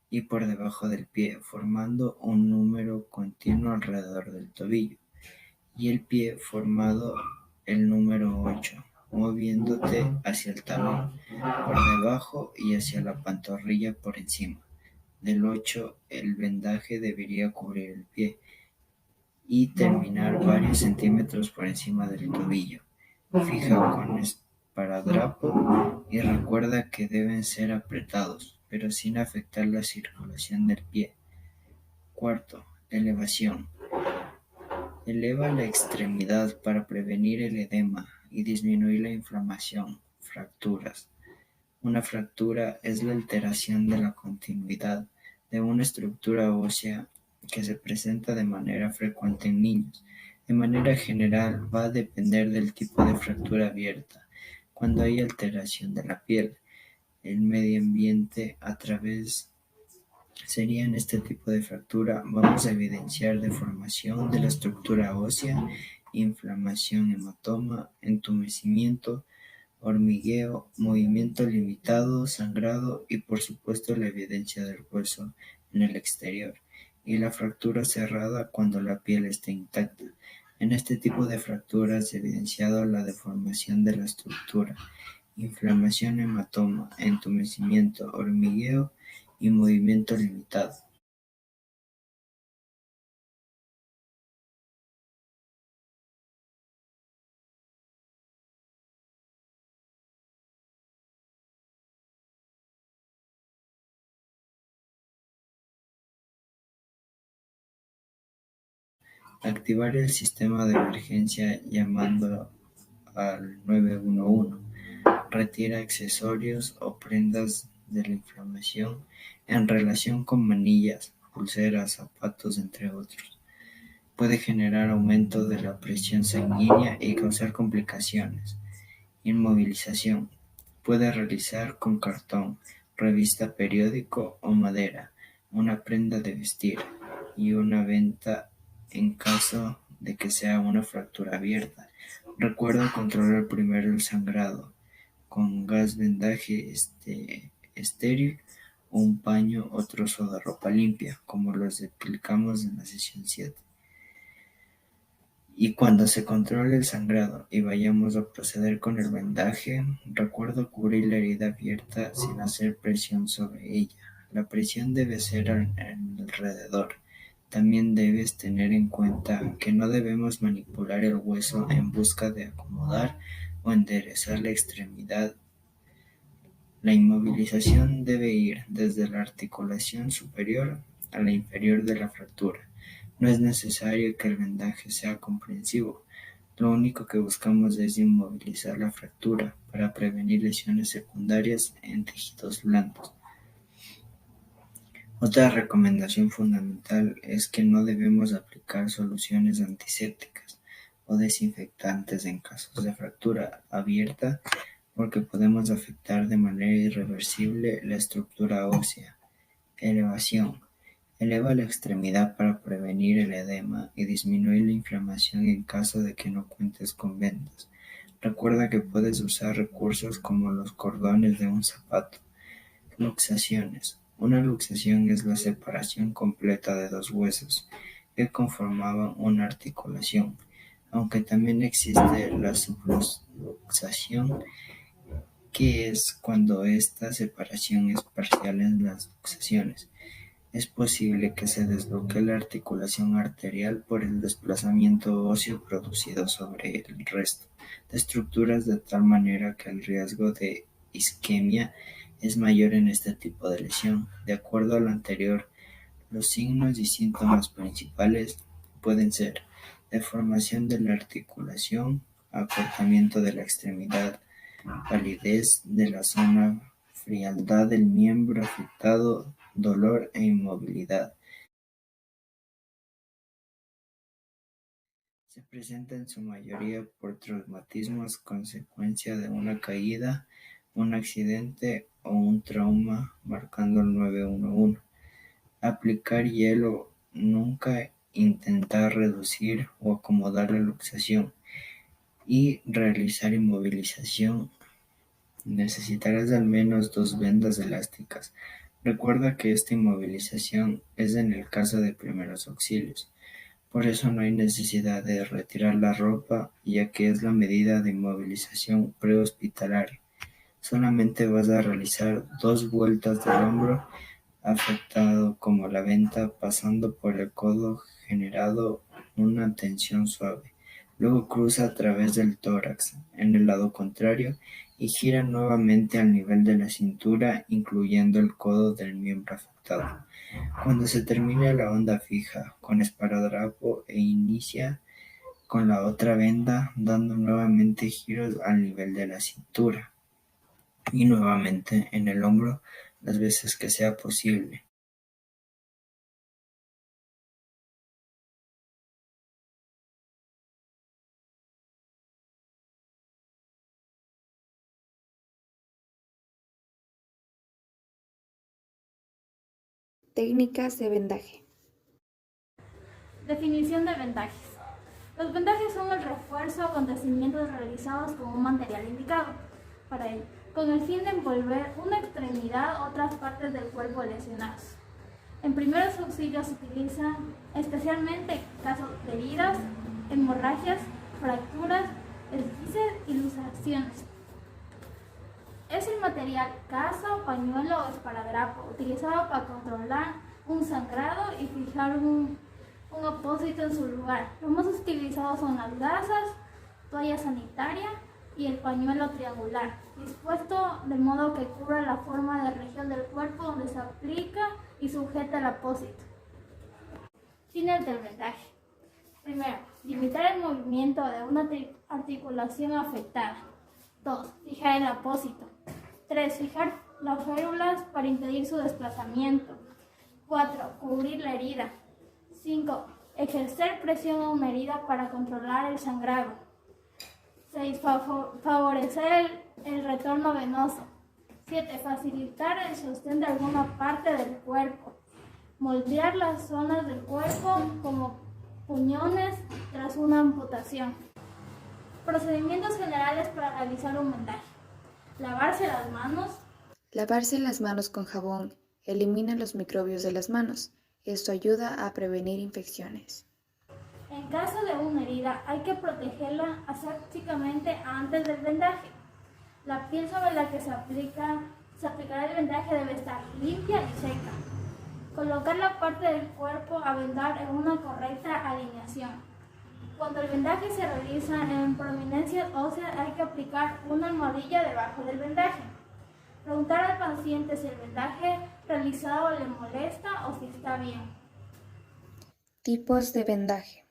y por debajo del pie, formando un número continuo alrededor del tobillo, y el pie formando el número 8, moviéndote hacia el talón por debajo y hacia la pantorrilla por encima. Del 8, el vendaje debería cubrir el pie y terminar varios centímetros por encima del tobillo. Fija con esparadrapo y recuerda que deben ser apretados, pero sin afectar la circulación del pie. Cuarto, elevación. Eleva la extremidad para prevenir el edema y disminuir la inflamación. Fracturas. Una fractura es la alteración de la continuidad de una estructura ósea que se presenta de manera frecuente en niños. De manera general, va a depender del tipo de fractura abierta. Cuando hay alteración de la piel, el medio ambiente a través sería en este tipo de fractura, vamos a evidenciar deformación de la estructura ósea, inflamación, hematoma, entumecimiento, hormigueo, movimiento limitado, sangrado y por supuesto la evidencia del hueso en el exterior y la fractura cerrada cuando la piel está intacta. En este tipo de fracturas evidenciado la deformación de la estructura, inflamación, hematoma, entumecimiento, hormigueo y movimiento limitado. Activar el sistema de emergencia llamando al 911. Retira accesorios o prendas de la inflamación en relación con manillas, pulseras, zapatos, entre otros. Puede generar aumento de la presión sanguínea y causar complicaciones. Inmovilización. Puede realizar con cartón, revista, periódico o madera, una prenda de vestir y una venta en caso de que sea una fractura abierta. Recuerda controlar primero el sangrado con gas, vendaje estéril o un paño o trozo de ropa limpia, como los explicamos en la sesión 7. Y cuando se controle el sangrado y vayamos a proceder con el vendaje, recuerda cubrir la herida abierta sin hacer presión sobre ella. La presión debe ser alrededor. También debes tener en cuenta que no debemos manipular el hueso en busca de acomodar o enderezar la extremidad. La inmovilización debe ir desde la articulación superior a la inferior de la fractura. No es necesario que el vendaje sea comprensivo. Lo único que buscamos es inmovilizar la fractura para prevenir lesiones secundarias en tejidos blandos. Otra recomendación fundamental es que no debemos aplicar soluciones antisépticas o desinfectantes en casos de fractura abierta porque podemos afectar de manera irreversible la estructura ósea. Elevación. Eleva la extremidad para prevenir el edema y disminuir la inflamación en caso de que no cuentes con vendas. Recuerda que puedes usar recursos como los cordones de un zapato. Luxaciones. Una luxación es la separación completa de dos huesos que conformaban una articulación, aunque también existe la subluxación, que es cuando esta separación es parcial en las luxaciones. Es posible que se desbloquee la articulación arterial por el desplazamiento óseo producido sobre el resto de estructuras de tal manera que el riesgo de isquemia es mayor en este tipo de lesión. De acuerdo a lo anterior, los signos y síntomas principales pueden ser deformación de la articulación, acortamiento de la extremidad, palidez de la zona, frialdad del miembro afectado, dolor e inmovilidad. Se presenta en su mayoría por traumatismos consecuencia de una caída, un accidente o un trauma, marcando el 911. Aplicar hielo, nunca intentar reducir o acomodar la luxación y realizar inmovilización. Necesitarás al menos 2 vendas elásticas. Recuerda que esta inmovilización es en el caso de primeros auxilios. Por eso no hay necesidad de retirar la ropa, ya que es la medida de inmovilización prehospitalaria. Solamente vas a realizar 2 vueltas del hombro afectado como la venta, pasando por el codo, generando una tensión suave. Luego cruza a través del tórax en el lado contrario y gira nuevamente al nivel de la cintura, incluyendo el codo del miembro afectado. Cuando se termine la onda fija con esparadrapo e inicia con la otra venda, dando nuevamente giros al nivel de la cintura y nuevamente en el hombro las veces que sea posible. Técnicas de vendaje. Definición de vendajes. Los vendajes son el refuerzo o acontecimientos realizados con un material indicado para ello, con el fin de envolver una extremidad o otras partes del cuerpo lesionadas. En primeros auxilios se utilizan especialmente en casos de heridas, hemorragias, fracturas, esguinces y luxaciones. Es el material gasa, pañuelo o esparadrapo utilizado para controlar un sangrado y fijar un apósito en su lugar. Los más utilizados son las gasas, toalla sanitaria y el pañuelo triangular, dispuesto de modo que cubra la forma de región del cuerpo donde se aplica y sujeta el apósito. Fines del vendaje. Primero, limitar el movimiento de una articulación afectada. 2. Fijar el apósito. 3. Fijar las férulas para impedir su desplazamiento. 4. Cubrir la herida. 5. Ejercer presión a una herida para controlar el sangrado. 6. Favorecer el retorno venoso. 7. Facilitar el sostén de alguna parte del cuerpo. Moldear las zonas del cuerpo como puñones tras una amputación. Procedimientos generales para realizar un vendaje. Lavarse las manos. Lavarse las manos con jabón elimina los microbios de las manos. Esto ayuda a prevenir infecciones. En caso de una herida, hay que protegerla asépticamente antes del vendaje. La piel sobre la que se aplicará el vendaje debe estar limpia y seca. Colocar la parte del cuerpo a vendar en una correcta alineación. Cuando el vendaje se realiza en prominencias óseas, hay que aplicar una almohadilla debajo del vendaje. Preguntar al paciente si el vendaje realizado le molesta o si está bien. Tipos de vendaje.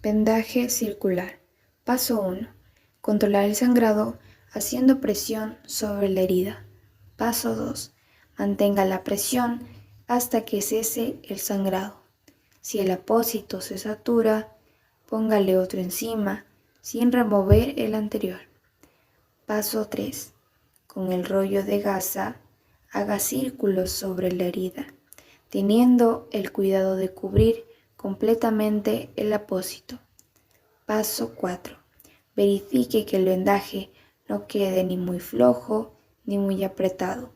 Vendaje circular. Paso 1. Controlar el sangrado haciendo presión sobre la herida. Paso 2. Mantenga la presión hasta que cese el sangrado. Si el apósito se satura, póngale otro encima sin remover el anterior. Paso 3. Con el rollo de gasa, haga círculos sobre la herida, teniendo el cuidado de cubrir completamente el apósito. Paso 4. Verifique que el vendaje no quede ni muy flojo ni muy apretado.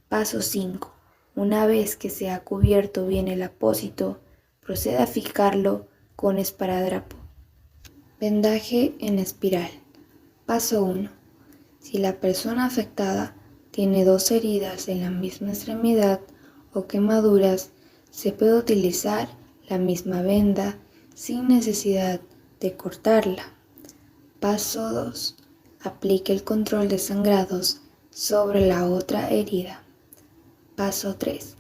Paso 5. Una vez que se ha cubierto bien el apósito, proceda a fijarlo con esparadrapo. Vendaje en espiral. Paso 1. Si la persona afectada tiene dos heridas en la misma extremidad o quemaduras, se puede utilizar la misma venda sin necesidad de cortarla. Paso 2. Aplique el control de sangrados sobre la otra herida. Paso 3.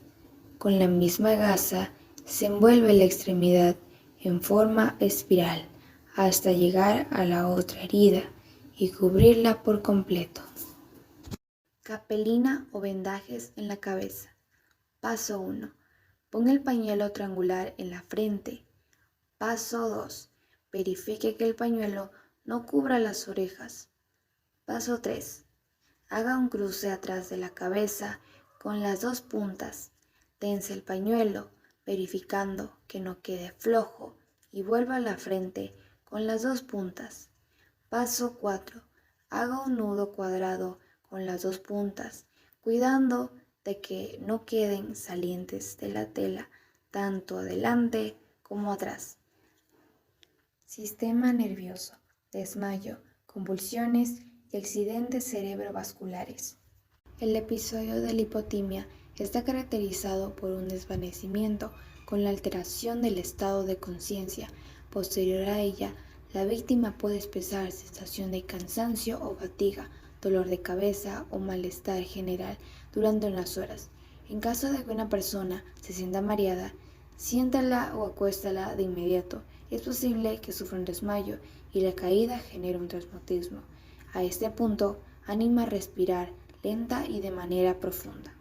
Con la misma gasa se envuelve la extremidad en forma espiral hasta llegar a la otra herida y cubrirla por completo. Capelina o vendajes en la cabeza. Paso 1. Ponga el pañuelo triangular en la frente. Paso 2. Verifique que el pañuelo no cubra las orejas. Paso 3. Haga un cruce atrás de la cabeza con las dos puntas. Tense el pañuelo, verificando que no quede flojo, y vuelva a la frente con las dos puntas. Paso 4. Haga un nudo cuadrado con las dos puntas, cuidando de que no queden salientes de la tela tanto adelante como atrás. Sistema nervioso, desmayo, convulsiones y accidentes cerebrovasculares. El episodio de la hipotimia está caracterizado por un desvanecimiento con la alteración del estado de conciencia. Posterior a ella, la víctima puede expresar sensación de cansancio o fatiga, dolor de cabeza o malestar general durante unas horas. En caso de que una persona se sienta mareada, siéntala o acuéstala de inmediato. Es posible que sufra un desmayo y la caída genere un traumatismo. A este punto, anima a respirar lenta y de manera profunda.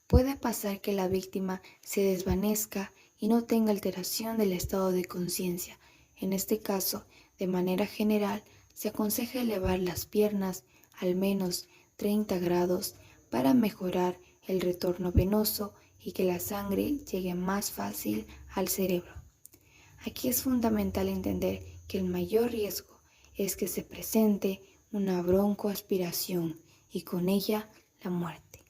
Puede pasar que la víctima se desvanezca y no tenga alteración del estado de conciencia. En este caso, de manera general, se aconseja elevar las piernas al menos 30 grados para mejorar el retorno venoso y que la sangre llegue más fácil al cerebro. Aquí es fundamental entender que el mayor riesgo es que se presente una broncoaspiración y con ella la muerte,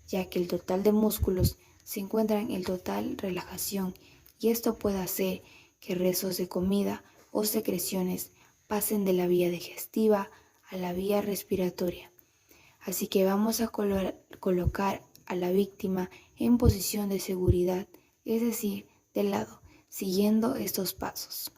ya que el total de músculos se encuentra en total relajación y esto puede hacer que restos de comida o secreciones pasen de la vía digestiva a la vía respiratoria. Así que vamos a colocar a la víctima en posición de seguridad, es decir, de lado, siguiendo estos pasos.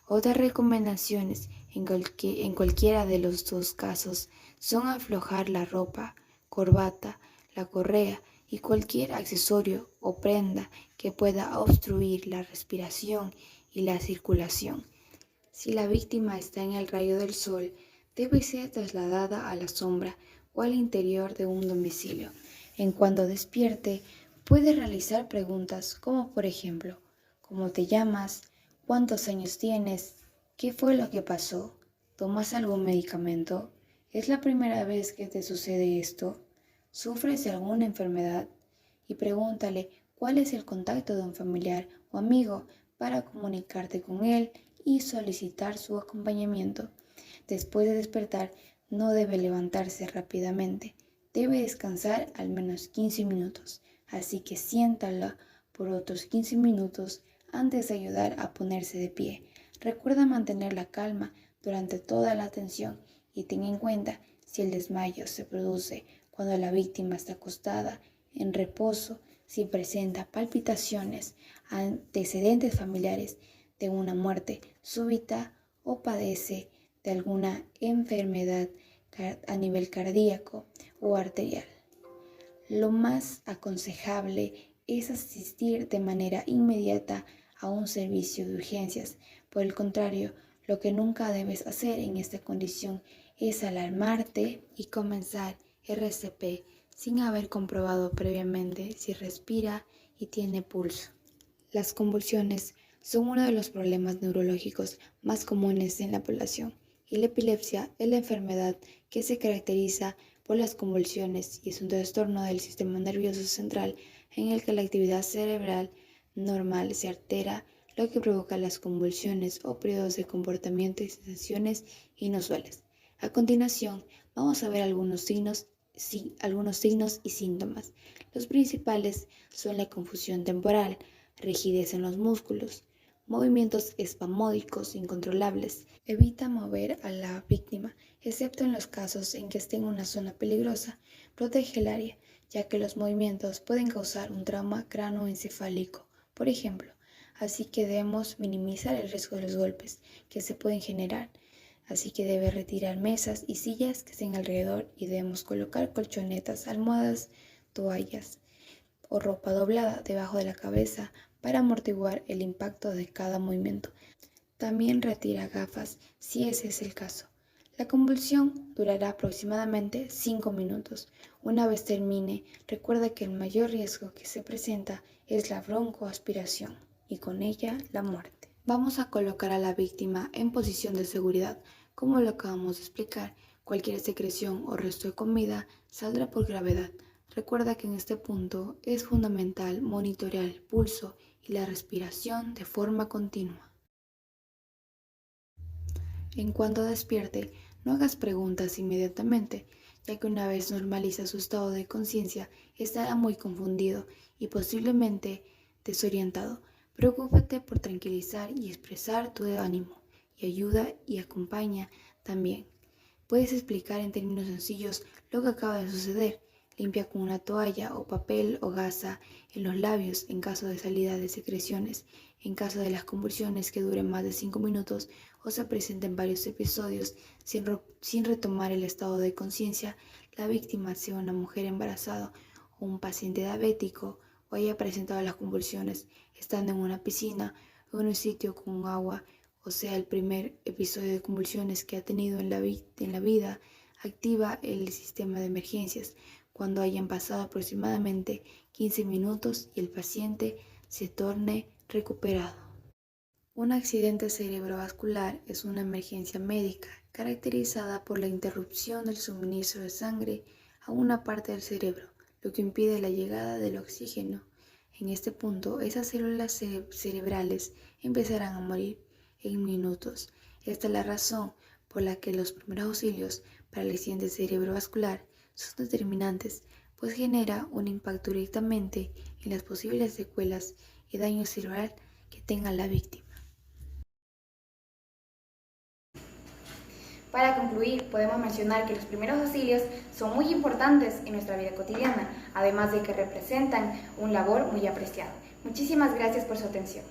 Otras recomendaciones en cualquiera de los dos casos son aflojar la ropa, corbata, la correa y cualquier accesorio o prenda que pueda obstruir la respiración y la circulación. Si la víctima está en el rayo del sol, debe ser trasladada a la sombra o al interior de un domicilio. En cuanto despierte, puede realizar preguntas como por ejemplo, ¿cómo te llamas? ¿Cuántos años tienes? ¿Qué fue lo que pasó? ¿Tomas algún medicamento? ¿Es la primera vez que te sucede esto? ¿Sufres de alguna enfermedad? Y pregúntale cuál es el contacto de un familiar o amigo para comunicarte con él y solicitar su acompañamiento. Después de despertar, no debe levantarse rápidamente. Debe descansar al menos 15 minutos, así que siéntala por otros 15 minutos antes de ayudar a ponerse de pie. Recuerda mantener la calma durante toda la atención y ten en cuenta si el desmayo se produce cuando la víctima está acostada en reposo, si presenta palpitaciones, antecedentes familiares de una muerte súbita o padece de alguna enfermedad a nivel cardíaco o arterial. Lo más aconsejable es asistir de manera inmediata a un servicio de urgencias. Por el contrario, lo que nunca debes hacer en esta condición es alarmarte y comenzar RCP sin haber comprobado previamente si respira y tiene pulso. Las convulsiones son uno de los problemas neurológicos más comunes en la población y la epilepsia es la enfermedad que se caracteriza por las convulsiones y es un trastorno del sistema nervioso central en el que la actividad cerebral normal se altera, lo que provoca las convulsiones o periodos de comportamiento y sensaciones inusuales. A continuación, vamos a ver algunos signos y síntomas. Los principales son la confusión temporal, rigidez en los músculos, movimientos espasmódicos incontrolables. Evita mover a la víctima, excepto en los casos en que esté en una zona peligrosa. Protege el área, ya que los movimientos pueden causar un trauma cráneoencefálico, por ejemplo. Así que debemos minimizar el riesgo de los golpes que se pueden generar. Así que debe retirar mesas y sillas que estén alrededor y debemos colocar colchonetas, almohadas, toallas o ropa doblada debajo de la cabeza para amortiguar el impacto de cada movimiento. También retira gafas si ese es el caso. La convulsión durará aproximadamente 5 minutos. Una vez termine, recuerda que el mayor riesgo que se presenta es la broncoaspiración y con ella la muerte. Vamos a colocar a la víctima en posición de seguridad. Como lo acabamos de explicar, cualquier secreción o resto de comida saldrá por gravedad. Recuerda que en este punto es fundamental monitorear el pulso y la respiración de forma continua. En cuanto despierte, no hagas preguntas inmediatamente, ya que una vez normaliza su estado de conciencia, estará muy confundido y posiblemente desorientado. Preocúpate por tranquilizar y expresar tu ánimo, y ayuda y acompaña también. Puedes explicar en términos sencillos lo que acaba de suceder. Limpia con una toalla o papel o gasa en los labios en caso de salida de secreciones. En caso de las convulsiones que duren más de 5 minutos o se presenten varios episodios sin retomar el estado de conciencia, la víctima sea una mujer embarazada o un paciente diabético o haya presentado las convulsiones estando en una piscina o en un sitio con agua, o sea el primer episodio de convulsiones que ha tenido en la vida, activa el sistema de emergencias cuando hayan pasado aproximadamente 15 minutos y el paciente se torne recuperado. Un accidente cerebrovascular es una emergencia médica caracterizada por la interrupción del suministro de sangre a una parte del cerebro, lo que impide la llegada del oxígeno. En este punto, esas células cerebrales empezarán a morir en minutos. Esta es la razón por la que los primeros auxilios para el accidente cerebrovascular son determinantes, pues genera un impacto directamente en las posibles secuelas y daño cerebral que tenga la víctima. Para concluir, podemos mencionar que los primeros auxilios son muy importantes en nuestra vida cotidiana, además de que representan un labor muy apreciado. Muchísimas gracias por su atención.